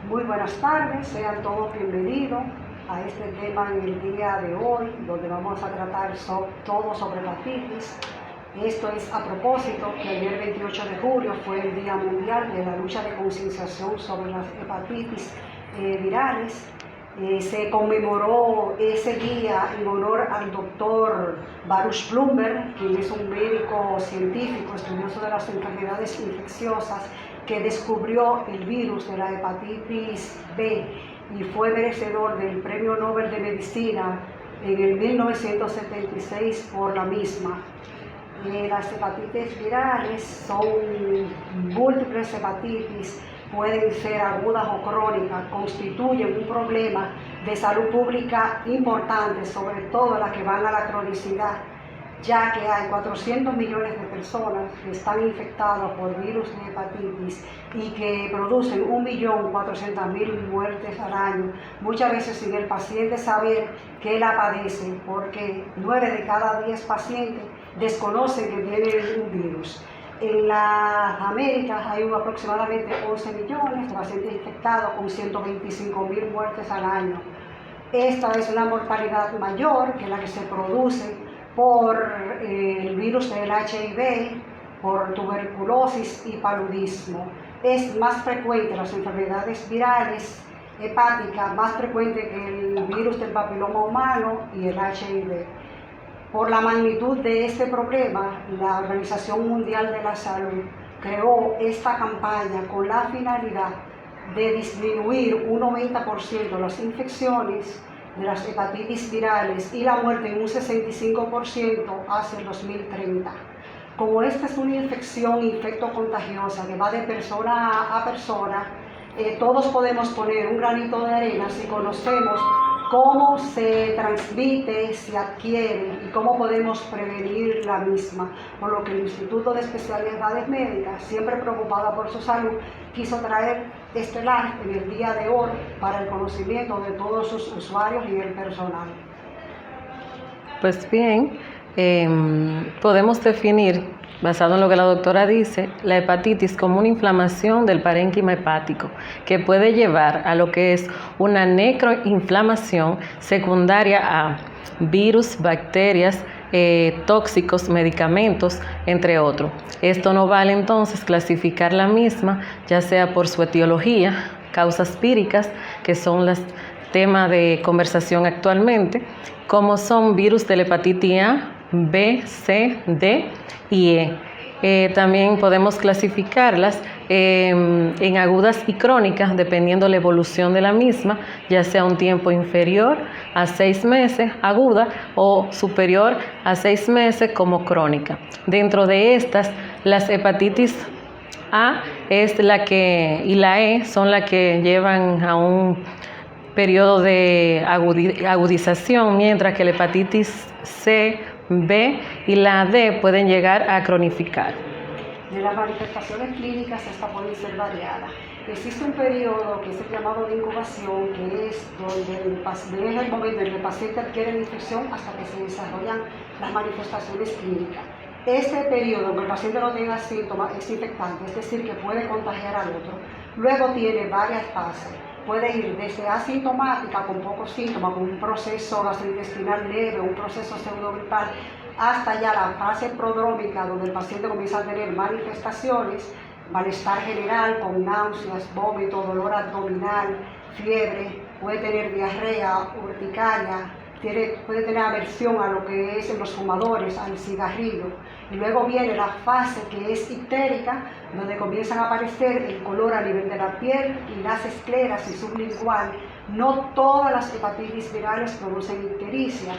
Muy buenas tardes, sean todos bienvenidos a este tema en el día de hoy, donde vamos a tratar todo sobre hepatitis. Esto es a propósito que ayer 28 de julio fue el Día Mundial de la Lucha de Concienciación sobre las hepatitis virales. Se conmemoró ese día en honor al doctor Baruch Blumberg, quien es un médico científico, estudioso de las enfermedades infecciosas, que descubrió el virus de la hepatitis B y fue merecedor del Premio Nobel de Medicina en el 1976 por la misma. Las hepatitis virales son múltiples hepatitis, pueden ser agudas o crónicas, constituyen un problema de salud pública importante, sobre todo las que van a la cronicidad, ya que hay 400 millones de personas que están infectadas por virus de hepatitis y que producen 1.400.000 muertes al año, muchas veces sin el paciente saber que la padece, porque 9 de cada 10 pacientes desconocen que tienen un virus. En las Américas hay aproximadamente 11 millones de pacientes infectados con 125.000 muertes al año. Esta es una mortalidad mayor que la que se produce por el virus del HIV, por tuberculosis y paludismo. Es más frecuente las enfermedades virales hepáticas, más frecuente que el virus del papiloma humano y el HIV. Por la magnitud de este problema, la Organización Mundial de la Salud creó esta campaña con la finalidad de disminuir un 90% las infecciones de las hepatitis virales y la muerte en un 65% hacia el 2030. Como esta es una infección infectocontagiosa que va de persona a persona, todos podemos poner un granito de arena si conocemos cómo se transmite, se adquiere y cómo podemos prevenir la misma. Por lo que el Instituto de Especialidades Médicas, siempre preocupada por su salud, quiso traer este live en el día de hoy para el conocimiento de todos sus usuarios y el personal. Pues bien, podemos definir, basado en lo que la doctora dice, la hepatitis como una inflamación del parénquima hepático que puede llevar a lo que es una necroinflamación secundaria a virus, bacterias, tóxicos, medicamentos, entre otros. Esto no vale entonces clasificar la misma, ya sea por su etiología, causas víricas, que son las temas de conversación actualmente, como son virus de la hepatitis A, B, C, D y E. También podemos clasificarlas en agudas y crónicas, dependiendo la evolución de la misma, ya sea un tiempo inferior a 6 meses aguda o superior a 6 meses como crónica. Dentro de estas, las hepatitis A es la que, y la E son las que llevan a un periodo de agudización, mientras que la hepatitis C, B y la D pueden llegar a cronificar. De las manifestaciones clínicas, esta puede ser variada. Existe un periodo que es el llamado de incubación, que es donde desde el momento en que el paciente adquiere la infección hasta que se desarrollan las manifestaciones clínicas. Este periodo, aunque el paciente no tenga síntomas, es infectante, es decir, que puede contagiar al otro. Luego tiene varias fases. Puede ir desde asintomática, con pocos síntomas, con un proceso gastrointestinal leve, un proceso pseudogripal, hasta ya la fase prodrómica, donde el paciente comienza a tener manifestaciones, malestar general con náuseas, vómito, dolor abdominal, fiebre, puede tener diarrea, urticaria, puede tener aversión a lo que es en los fumadores, al cigarrillo. Y luego viene la fase que es ictérica, donde comienzan a aparecer el color a nivel de la piel y las escleras sublingual. No todas las hepatitis virales producen ictericia,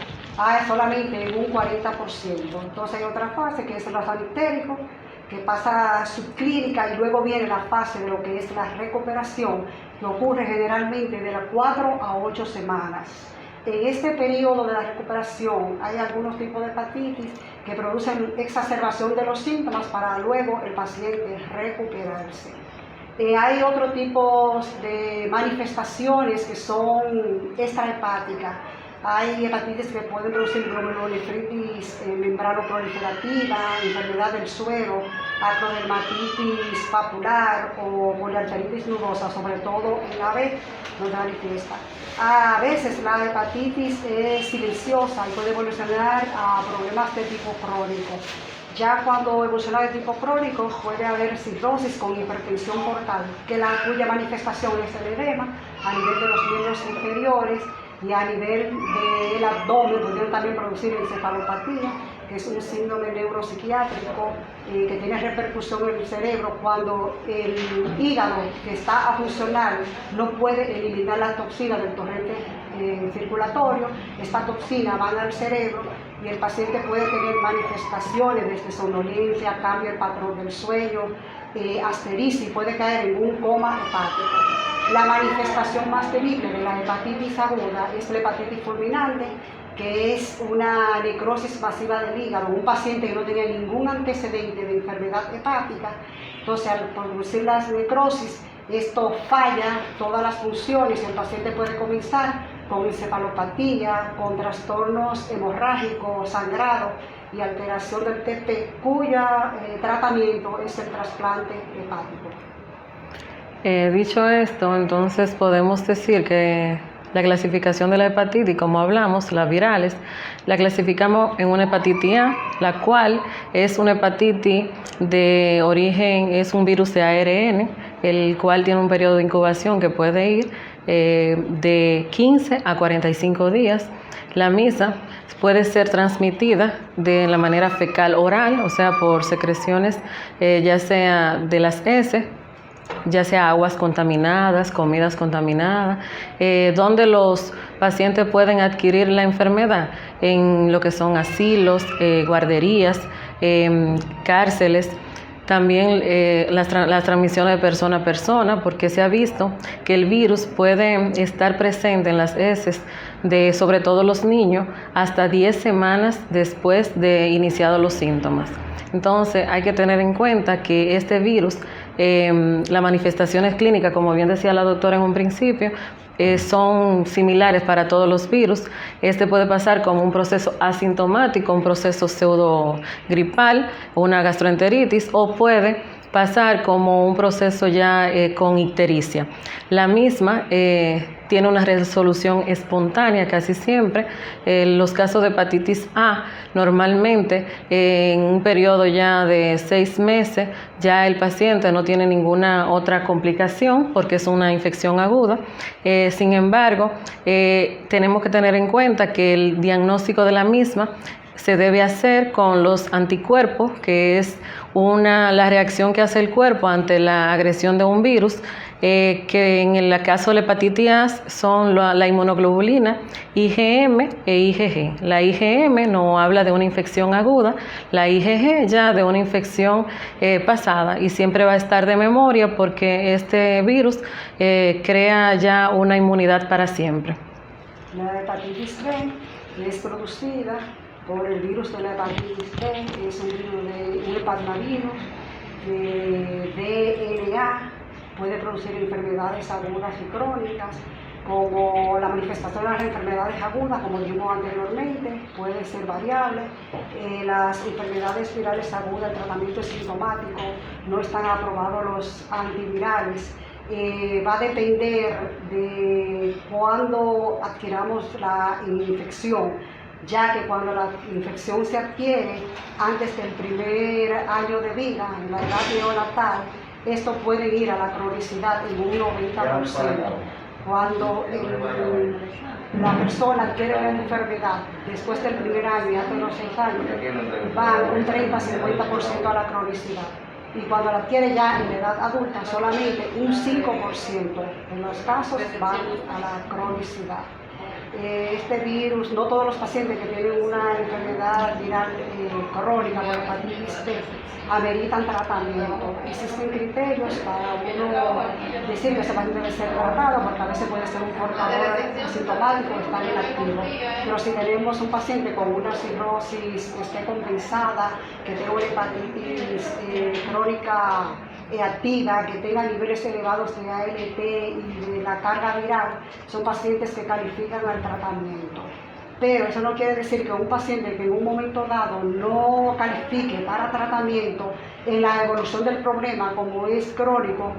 solamente en un 40%. Entonces hay otra fase que es el anictérico, que pasa a subclínica, y luego viene la fase de lo que es la recuperación, que ocurre generalmente de las 4 a 8 semanas. En este periodo de la recuperación hay algunos tipos de hepatitis que producen exacerbación de los síntomas para luego el paciente recuperarse. Hay otro tipo de manifestaciones que son extrahepáticas. Hay hepatitis que pueden producir glomerulonefritis membranoproliferativa, enfermedad del suero, acrodermatitis papular o poliarteritis nudosa, sobre todo en la B, donde manifiesta. A veces la hepatitis es silenciosa y puede evolucionar a problemas de tipo crónico. Ya cuando evoluciona de tipo crónico puede haber cirrosis con hipertensión portal, cuya manifestación es el edema a nivel de los miembros inferiores y a nivel del abdomen. Podrían también producir encefalopatía, que es un síndrome neuropsiquiátrico que tiene repercusión en el cerebro cuando el hígado, que está a funcionar, no puede eliminar la toxina del torrente circulatorio. Esta toxina va al cerebro y el paciente puede tener manifestaciones desde somnolencia, cambio el patrón del sueño, asterisis, puede caer en un coma hepático. La manifestación más temible de la hepatitis aguda es la hepatitis fulminante, que es una necrosis masiva del hígado, un paciente que no tenía ningún antecedente de enfermedad hepática. Entonces, al producir las necrosis, esto falla todas las funciones y el paciente puede comenzar con encefalopatía, con trastornos hemorrágicos, sangrado y alteración del TP, cuyo tratamiento es el trasplante hepático. Dicho esto, entonces podemos decir que la clasificación de la hepatitis, como hablamos, las virales, la clasificamos en una hepatitis A, la cual es una hepatitis de origen, es un virus de ARN, el cual tiene un periodo de incubación que puede ir de 15 a 45 días. La misma puede ser transmitida de la manera fecal oral, o sea, por secreciones ya sea de las heces, ya sea aguas contaminadas, comidas contaminadas, donde los pacientes pueden adquirir la enfermedad en lo que son asilos, guarderías, cárceles. También las transmisiones de persona a persona, porque se ha visto que el virus puede estar presente en las heces de sobre todo los niños hasta 10 semanas después de iniciados los síntomas. Entonces hay que tener en cuenta que este virus, las manifestaciones clínicas, como bien decía la doctora en un principio, son similares para todos los virus. Este puede pasar como un proceso asintomático, un proceso pseudogripal, una gastroenteritis, o puede pasar como un proceso ya con ictericia. La misma tiene una resolución espontánea casi siempre. Los casos de hepatitis A, normalmente en un periodo ya de 6 meses, ya el paciente no tiene ninguna otra complicación porque es una infección aguda. Sin embargo, tenemos que tener en cuenta que el diagnóstico de la misma se debe hacer con los anticuerpos, que es la reacción que hace el cuerpo ante la agresión de un virus, que en el caso de la hepatitis A son la inmunoglobulina IgM e IgG. La IgM no habla de una infección aguda, la IgG ya de una infección pasada, y siempre va a estar de memoria porque este virus crea ya una inmunidad para siempre. La hepatitis B es producida por el virus de la hepatitis B, es un virus un hepatnavirus DNA, puede producir enfermedades agudas y crónicas, como la manifestación de las enfermedades agudas, como dijimos anteriormente, puede ser variable. Las enfermedades virales agudas, el tratamiento es sintomático, no están aprobados los antivirales. Va a depender de cuándo adquiramos la infección, ya que cuando la infección se adquiere antes del primer año de vida, en la edad neonatal, esto puede ir a la cronicidad en un 90%. Cuando la persona adquiere una enfermedad después del primer año y antes de los 6 años, va un 30-50% a la cronicidad. Y cuando la adquiere ya en la edad adulta, solamente un 5% de los casos van a la cronicidad. Este virus, no todos los pacientes que tienen una enfermedad viral crónica o hepatitis B ameritan tratamiento. Existen criterios para uno decir que ese paciente debe ser tratado, porque a veces puede ser un portador asintomático o estar inactivo. Pero si tenemos un paciente con una cirrosis que esté compensada, que tenga una hepatitis crónica activa, que tenga niveles elevados de ALT y de la carga viral, son pacientes que califican al tratamiento. pero eso no quiere decir que un paciente que en un momento dado no califique para tratamiento, en la evolución del problema, como es crónico,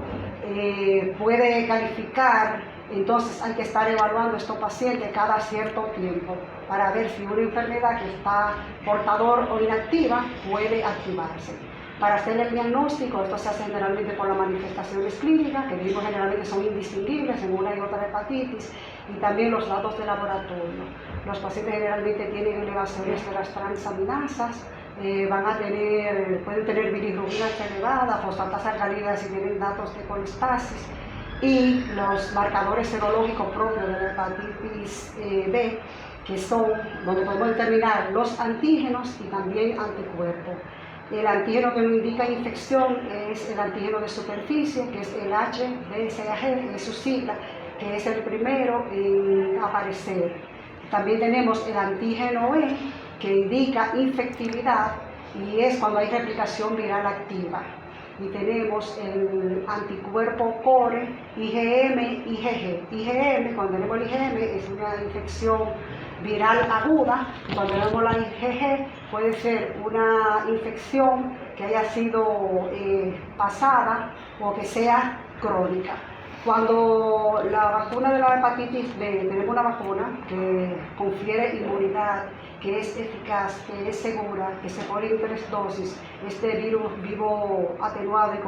puede calificar. Entonces hay que estar evaluando a estos pacientes cada cierto tiempo para ver si una enfermedad que está portador o inactiva puede activarse. Para hacer el diagnóstico, esto se hace generalmente por las manifestaciones clínicas, que digo generalmente son indistinguibles en una y otra hepatitis, y también los datos de laboratorio. Los pacientes generalmente tienen elevaciones de las transaminasas, pueden tener bilirrubinas elevadas, fosfatas alcalinas si tienen datos de colestasis, y los marcadores serológicos propios de la hepatitis B, que son donde podemos determinar los antígenos y también anticuerpos. El antígeno que nos indica infección es el antígeno de superficie, que es el HBsAg, es su sigla, que es el primero en aparecer. También tenemos el antígeno E, que indica infectividad, y es cuando hay replicación viral activa. Y tenemos el anticuerpo core, IgM, IgG. IgM, cuando tenemos el IgM, es una infección viral aguda. Cuando tenemos la IgG, puede ser una infección que haya sido pasada o que sea crónica. Cuando la vacuna de la hepatitis B, tenemos una vacuna que confiere inmunidad, que es eficaz, que es segura, que se pone en 3 dosis, este virus vivo atenuado y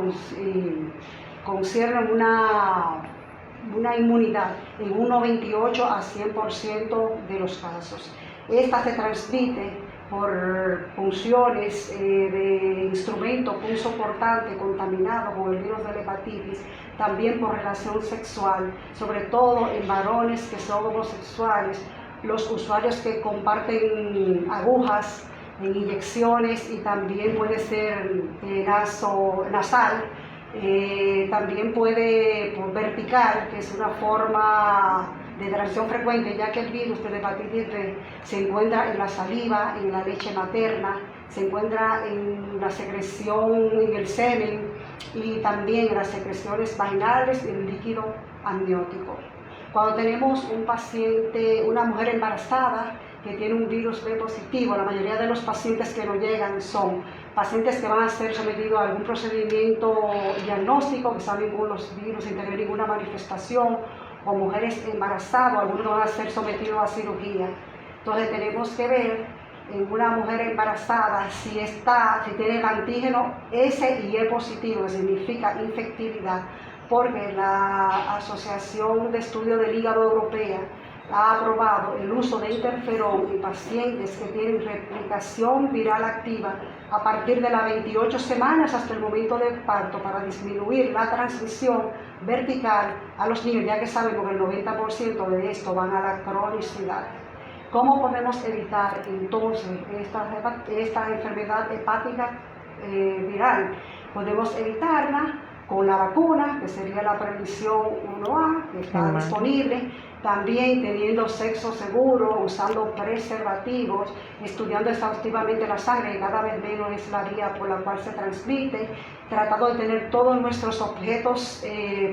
concierne una inmunidad en un 98 a 100% de los casos. Esta se transmite por funciones de instrumento punzocortante contaminado con el virus de la hepatitis, también por relación sexual, sobre todo en varones que son homosexuales, los usuarios que comparten agujas en inyecciones, y también puede ser nasal, también puede por vertical, que es una forma de transmisión frecuente, ya que el virus de la hepatitis B se encuentra en la saliva, en la leche materna, se encuentra en la secreción, en el semen, y también en las secreciones vaginales y el líquido amniótico. Cuando tenemos un paciente, una mujer embarazada que tiene un virus B positivo, la mayoría de los pacientes que nos llegan son pacientes que van a ser sometidos a algún procedimiento diagnóstico, que saben con los virus sin tener ninguna manifestación, o mujeres embarazadas, algunos van a ser sometidos a cirugía. Entonces tenemos que ver en una mujer embarazada si tiene el antígeno S y E positivo, que significa infectividad, porque la Asociación de Estudio del Hígado Europea ha aprobado el uso de interferón en pacientes que tienen replicación viral activa a partir de las 28 semanas hasta el momento del parto, para disminuir la transmisión vertical a los niños, ya que sabemos que el 90% de esto van a la cronicidad. ¿Cómo podemos evitar entonces esta enfermedad hepática viral? Podemos evitarla con la vacuna, que sería la previsión 1A, que está disponible, también teniendo sexo seguro, usando preservativos, estudiando exhaustivamente la sangre, que cada vez menos es la vía por la cual se transmite, tratando de tener todos nuestros objetos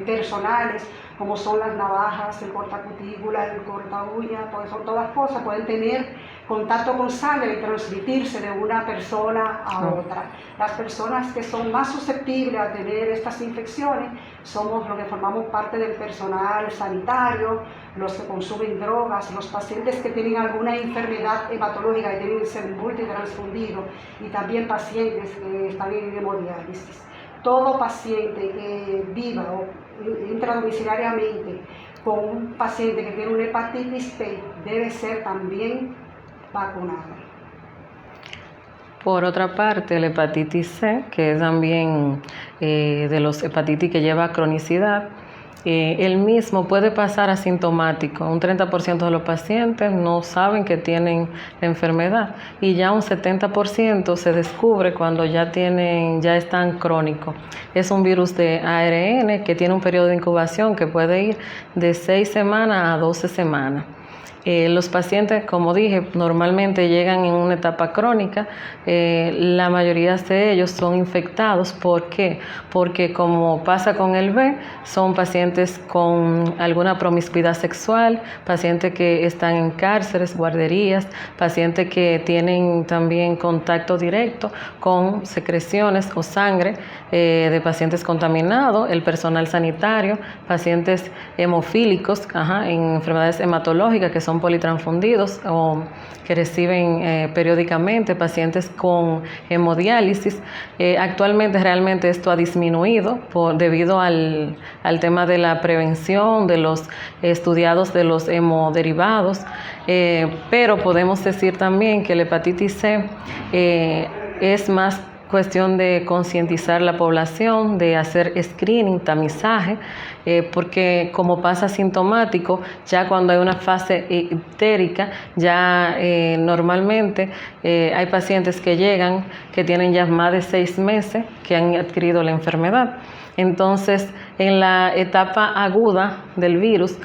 personales, como son las navajas, el cortacutícula, el cortaúña, pues son todas cosas, pueden tener contacto con sangre y transmitirse de una persona a otra. Las personas que son más susceptibles a tener estas infecciones somos los que formamos parte del personal sanitario, los que consumen drogas, los pacientes que tienen alguna enfermedad hepatológica que tienen que ser multitransfundidos, y también pacientes que están en hemodiálisis. Todo paciente que viva intradomiciliariamente con un paciente que tiene una hepatitis B debe ser también vacunado. Por otra parte, la hepatitis C, que es también de los hepatitis que lleva cronicidad, el mismo puede pasar asintomático. Un 30% de los pacientes no saben que tienen la enfermedad, y ya un 70% se descubre cuando ya están crónicos. Es un virus de ARN que tiene un periodo de incubación que puede ir de 6 semanas a 12 semanas. Los pacientes, como dije, normalmente llegan en una etapa crónica. La mayoría de ellos son infectados. ¿Por qué? Porque como pasa con el B, son pacientes con alguna promiscuidad sexual, pacientes que están en cárceles, guarderías, pacientes que tienen también contacto directo con secreciones o sangre de pacientes contaminados, el personal sanitario, pacientes hemofílicos, en enfermedades hematológicas que son politransfundidos o que reciben periódicamente, pacientes con hemodiálisis. Actualmente realmente esto ha disminuido debido al tema de la prevención, de los estudiados de los hemoderivados, pero podemos decir también que la hepatitis C es más cuestión de concientizar la población, de hacer screening, tamizaje, porque como pasa sintomático, ya cuando hay una fase ictérica, ya normalmente hay pacientes que llegan, que tienen ya más de 6 meses que han adquirido la enfermedad. Entonces, en la etapa aguda del virus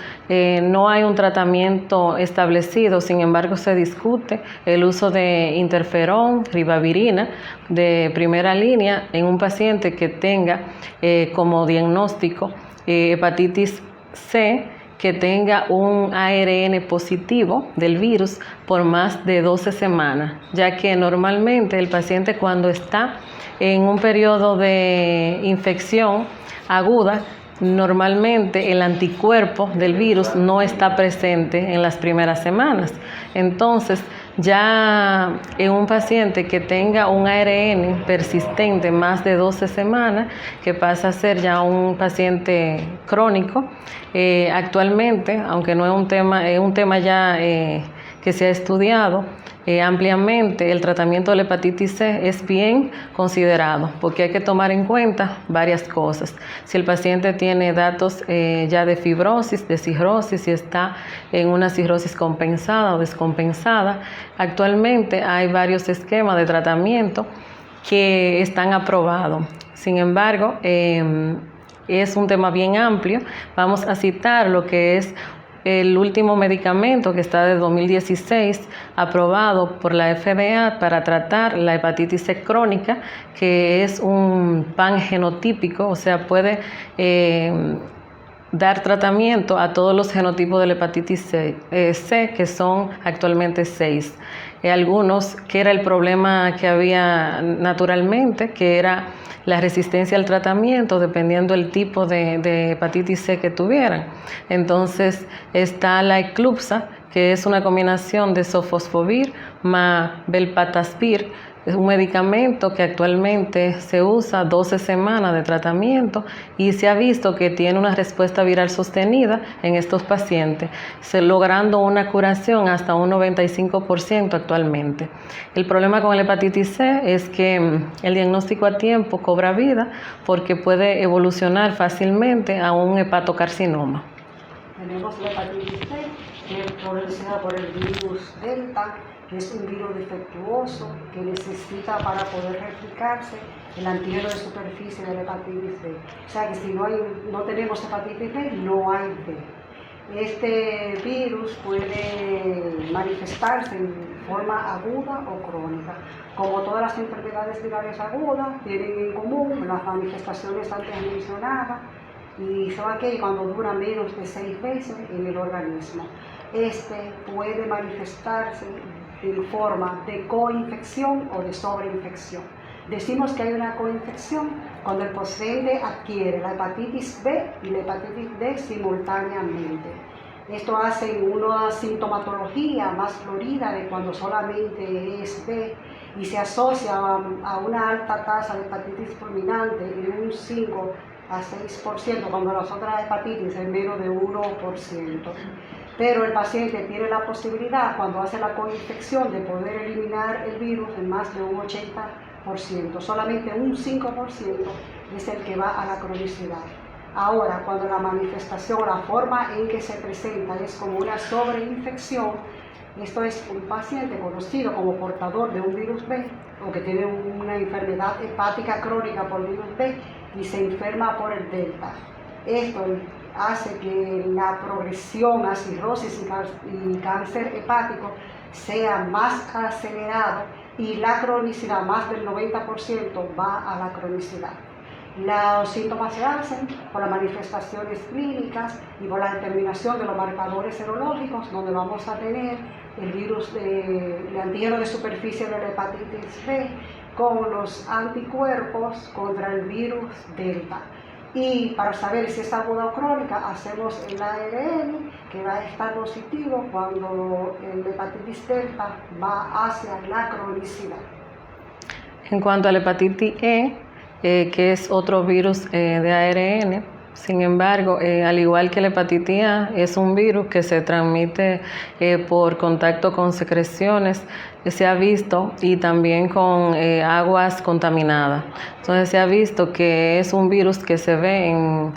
no hay un tratamiento establecido, sin embargo se discute el uso de interferón, ribavirina de primera línea en un paciente que tenga como diagnóstico hepatitis C, que tenga un ARN positivo del virus por más de 12 semanas, ya que normalmente el paciente cuando está en un periodo de infección aguda, normalmente el anticuerpo del virus no está presente en las primeras semanas. Entonces, ya en un paciente que tenga un ARN persistente más de 12 semanas, que pasa a ser ya un paciente crónico, actualmente, aunque no es un tema ya que se ha estudiado ampliamente, el tratamiento de la hepatitis C es bien considerado porque hay que tomar en cuenta varias cosas. Si el paciente tiene datos ya de fibrosis, de cirrosis, si está en una cirrosis compensada o descompensada, actualmente hay varios esquemas de tratamiento que están aprobados. Sin embargo, es un tema bien amplio. Vamos a citar lo que es el último medicamento que está de 2016 aprobado por la FDA para tratar la hepatitis C crónica, que es un pangenotípico, o sea, puede dar tratamiento a todos los genotipos de la hepatitis C, que son actualmente 6. Algunos, que era el problema que había naturalmente, que era la resistencia al tratamiento dependiendo del tipo de hepatitis C que tuvieran. Entonces está la eclupsa, que es una combinación de sofosbuvir más velpatasvir. Es un medicamento que actualmente se usa 12 semanas de tratamiento y se ha visto que tiene una respuesta viral sostenida en estos pacientes, logrando una curación hasta un 95% actualmente. El problema con la hepatitis C es que el diagnóstico a tiempo cobra vida porque puede evolucionar fácilmente a un hepatocarcinoma. Tenemos la hepatitis C, que es producida por el virus Delta, que es un virus defectuoso que necesita para poder replicarse el antígeno de superficie de la hepatitis B. O sea que si no tenemos hepatitis B, no hay B. Este virus puede manifestarse en forma aguda o crónica. Como todas las enfermedades virales agudas, tienen en común las manifestaciones antes mencionadas y son aquellas cuando duran menos de 6 meses en el organismo. Este puede manifestarse en forma de coinfección o de sobreinfección. Decimos que hay una coinfección cuando el paciente adquiere la hepatitis B y la hepatitis D simultáneamente. Esto hace una sintomatología más florida de cuando solamente es B y se asocia a una alta tasa de hepatitis fulminante en un 5 a 6%, cuando las otras hepatitis en menos de 1%. Pero el paciente tiene la posibilidad, cuando hace la coinfección, de poder eliminar el virus en más de un 80%. Solamente un 5% es el que va a la cronicidad. Ahora, cuando la manifestación, la forma en que se presenta es como una sobreinfección, esto es un paciente conocido como portador de un virus B o que tiene una enfermedad hepática crónica por virus B y se enferma por el delta. Esto, hace que la progresión a cirrosis y cáncer hepático sea más acelerado y la cronicidad, más del 90% va a la cronicidad. Los síntomas se hacen por las manifestaciones clínicas y por la determinación de los marcadores serológicos, donde vamos a tener el virus, el antígeno de superficie de la hepatitis B con los anticuerpos contra el virus delta. Y para saber si es aguda o crónica, hacemos el ARN, que va a estar positivo cuando el hepatitis delta va hacia la cronicidad. En cuanto a la hepatitis E, que es otro virus de ARN, sin embargo, al igual que la hepatitis A, es un virus que se transmite por contacto con secreciones, se ha visto, y también con aguas contaminadas. Entonces se ha visto que es un virus que se ve en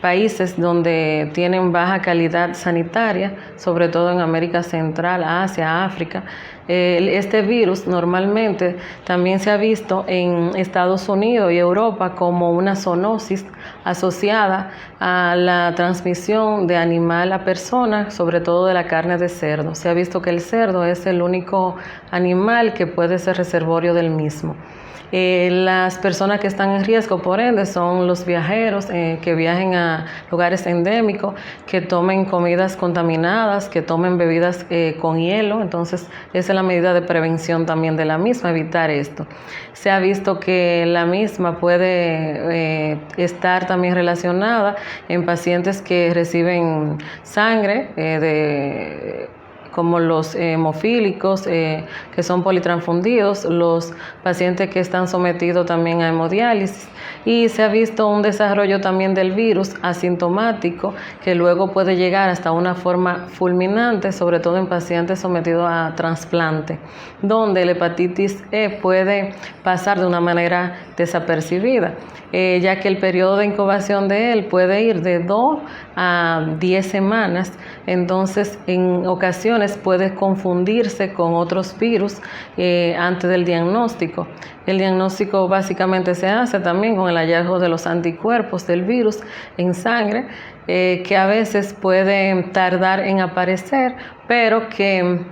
países donde tienen baja calidad sanitaria, sobre todo en América Central, Asia, África. Este virus normalmente también se ha visto en Estados Unidos y Europa como una zoonosis asociada a la transmisión de animal a persona, sobre todo de la carne de cerdo. Se ha visto que el cerdo es el único animal que puede ser reservorio del mismo. Las personas que están en riesgo, por ende, son los viajeros que viajen a lugares endémicos, que tomen comidas contaminadas, que tomen bebidas con hielo. Entonces, esa es la medida de prevención también de la misma, evitar esto. Se ha visto que la misma puede estar también relacionada en pacientes que reciben sangre como los hemofílicos, que son politransfundidos, los pacientes que están sometidos también a hemodiálisis, y se ha visto un desarrollo también del virus asintomático que luego puede llegar hasta una forma fulminante, sobre todo en pacientes sometidos a trasplante, donde la hepatitis E puede pasar de una manera desapercibida, ya que el periodo de incubación de él puede ir de 2 a 10 semanas, entonces en ocasiones puede confundirse con otros virus antes del diagnóstico. El diagnóstico básicamente se hace también con el hallazgo de los anticuerpos del virus en sangre, que a veces pueden tardar en aparecer, pero que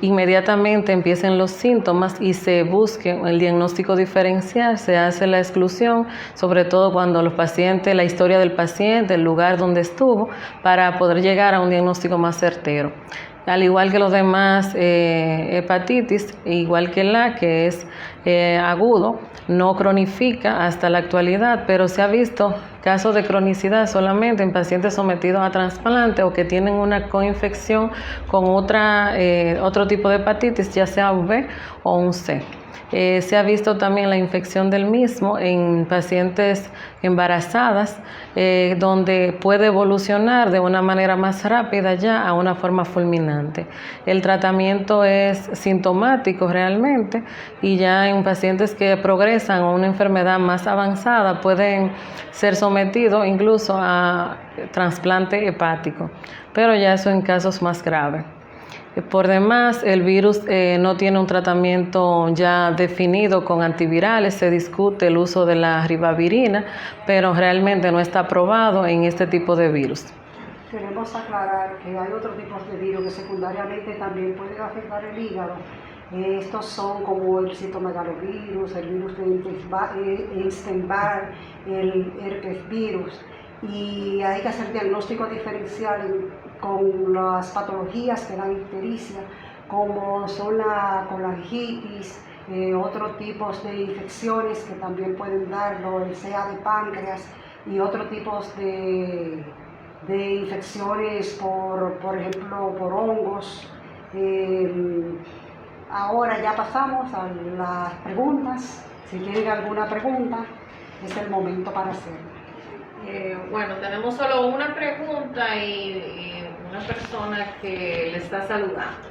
inmediatamente empiecen los síntomas y se busque el diagnóstico diferencial, se hace la exclusión, sobre todo cuando los pacientes, la historia del paciente, el lugar donde estuvo, para poder llegar a un diagnóstico más certero. Al igual que los demás hepatitis, igual que la que es agudo, no cronifica hasta la actualidad, pero se ha visto casos de cronicidad solamente en pacientes sometidos a trasplante o que tienen una coinfección con otro tipo de hepatitis, ya sea un B o un C. Se ha visto también la infección del mismo en pacientes embarazadas, donde puede evolucionar de una manera más rápida ya a una forma fulminante. El tratamiento es sintomático realmente, y ya en pacientes que progresan a una enfermedad más avanzada pueden ser sometidos incluso a trasplante hepático, pero ya eso en casos más graves. Por demás, el virus no tiene un tratamiento ya definido con antivirales, se discute el uso de la ribavirina, pero realmente no está aprobado en este tipo de virus. Queremos aclarar que hay otros tipos de virus que secundariamente también pueden afectar el hígado. Estos son como el citomegalovirus, el virus de Epstein-Barr, el herpes virus, y hay que hacer diagnóstico diferencial con las patologías que dan ictericia, como son la colangitis, otros tipos de infecciones que también pueden darlo, el CA de páncreas y otros tipos de infecciones por ejemplo, por hongos. Ahora ya pasamos a las preguntas. Si tienen alguna pregunta, es el momento para hacerla. Bueno, tenemos solo una pregunta y una persona que le está saludando.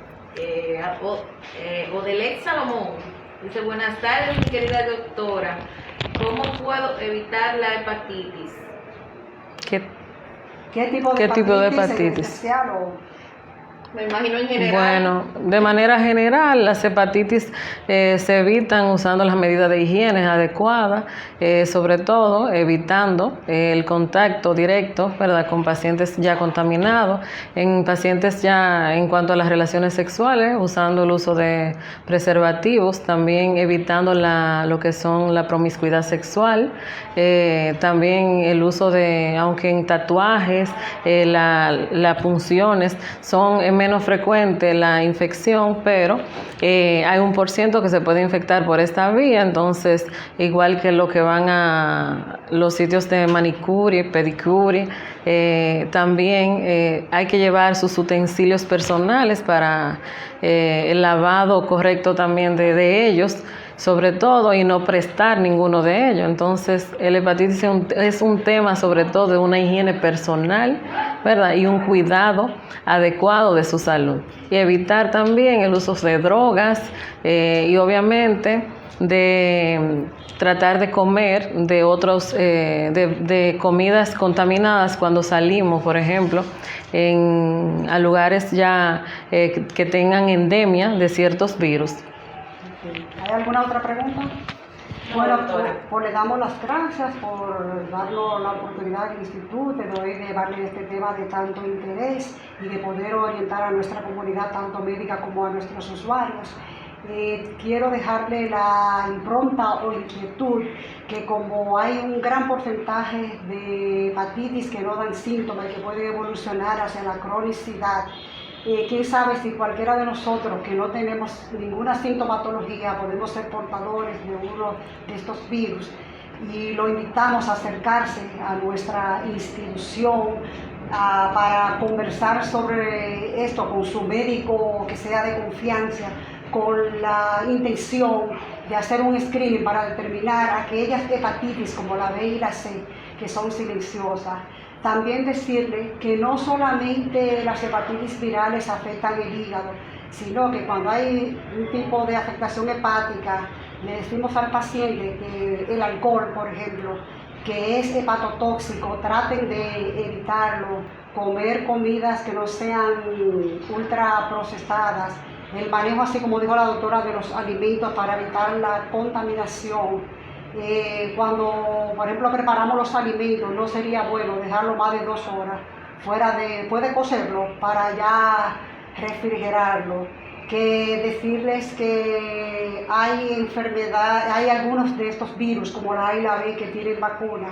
Odelet Salomón dice: buenas tardes, mi querida doctora, ¿cómo puedo evitar la hepatitis? ¿Qué tipo de hepatitis? Me imagino en general. Bueno, de manera general, las hepatitis se evitan usando las medidas de higiene adecuadas, sobre todo evitando el contacto directo, ¿verdad?, con pacientes ya contaminados, en pacientes ya en cuanto a las relaciones sexuales, usando el uso de preservativos, también evitando lo que son la promiscuidad sexual, también el uso de, aunque en tatuajes, las punciones son menos frecuente la infección, pero hay un % que se puede infectar por esta vía. Entonces, igual que lo que van a los sitios de manicure, pedicure, también hay que llevar sus utensilios personales para el lavado correcto también de ellos, sobre todo, y no prestar ninguno de ellos. Entonces, el hepatitis es un tema sobre todo de una higiene personal, ¿verdad?, y un cuidado adecuado de su salud. Y evitar también el uso de drogas y obviamente de tratar de comer de otros, de comidas contaminadas cuando salimos, por ejemplo, a lugares ya que tengan endemia de ciertos virus. ¿Hay alguna otra pregunta? Bueno, pues le damos las gracias por darnos la oportunidad al instituto de llevarle este tema de tanto interés y de poder orientar a nuestra comunidad, tanto médica como a nuestros usuarios. Quiero dejarle la impronta o inquietud que como hay un gran porcentaje de hepatitis que no dan síntomas y que puede evolucionar hacia la cronicidad, quién sabe si cualquiera de nosotros que no tenemos ninguna sintomatología podemos ser portadores de uno de estos virus, y lo invitamos a acercarse a nuestra institución para conversar sobre esto con su médico que sea de confianza, con la intención de hacer un screening para determinar aquellas hepatitis como la B y la C que son silenciosas. También decirle que no solamente las hepatitis virales afectan el hígado, sino que cuando hay un tipo de afectación hepática, le decimos al paciente que el alcohol, por ejemplo, que es hepatotóxico, traten de evitarlo, comer comidas que no sean ultraprocesadas, el manejo, así como dijo la doctora, de los alimentos para evitar la contaminación. Cuando, por ejemplo, preparamos los alimentos, no sería bueno dejarlo más de 2 horas puede cocerlo para ya refrigerarlo. Que decirles que hay algunos de estos virus, como la A y la B, que tienen vacuna,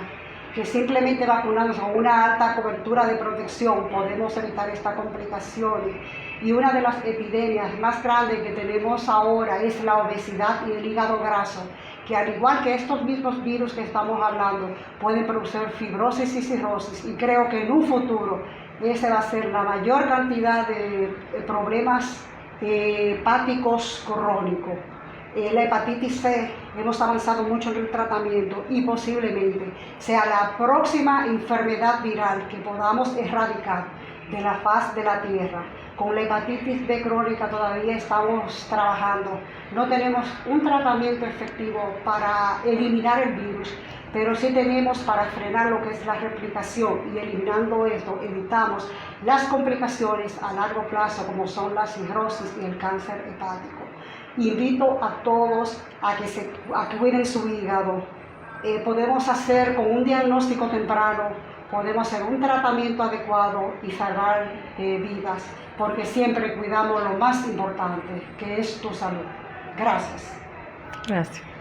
que simplemente vacunándonos con una alta cobertura de protección podemos evitar estas complicaciones. Y una de las epidemias más grandes que tenemos ahora es la obesidad y el hígado graso, que al igual que estos mismos virus que estamos hablando, pueden producir fibrosis y cirrosis, y creo que en un futuro esa va a ser la mayor cantidad de problemas hepáticos crónicos. La hepatitis C, hemos avanzado mucho en el tratamiento y posiblemente sea la próxima enfermedad viral que podamos erradicar de la faz de la tierra. Con la hepatitis B crónica todavía estamos trabajando. No tenemos un tratamiento efectivo para eliminar el virus, pero sí tenemos para frenar lo que es la replicación, y eliminando esto evitamos las complicaciones a largo plazo como son la cirrosis y el cáncer hepático. Invito a todos a que cuiden su hígado. Podemos hacer con un diagnóstico temprano, podemos hacer un tratamiento adecuado y salvar vidas, porque siempre cuidamos lo más importante, que es tu salud. Gracias. Gracias.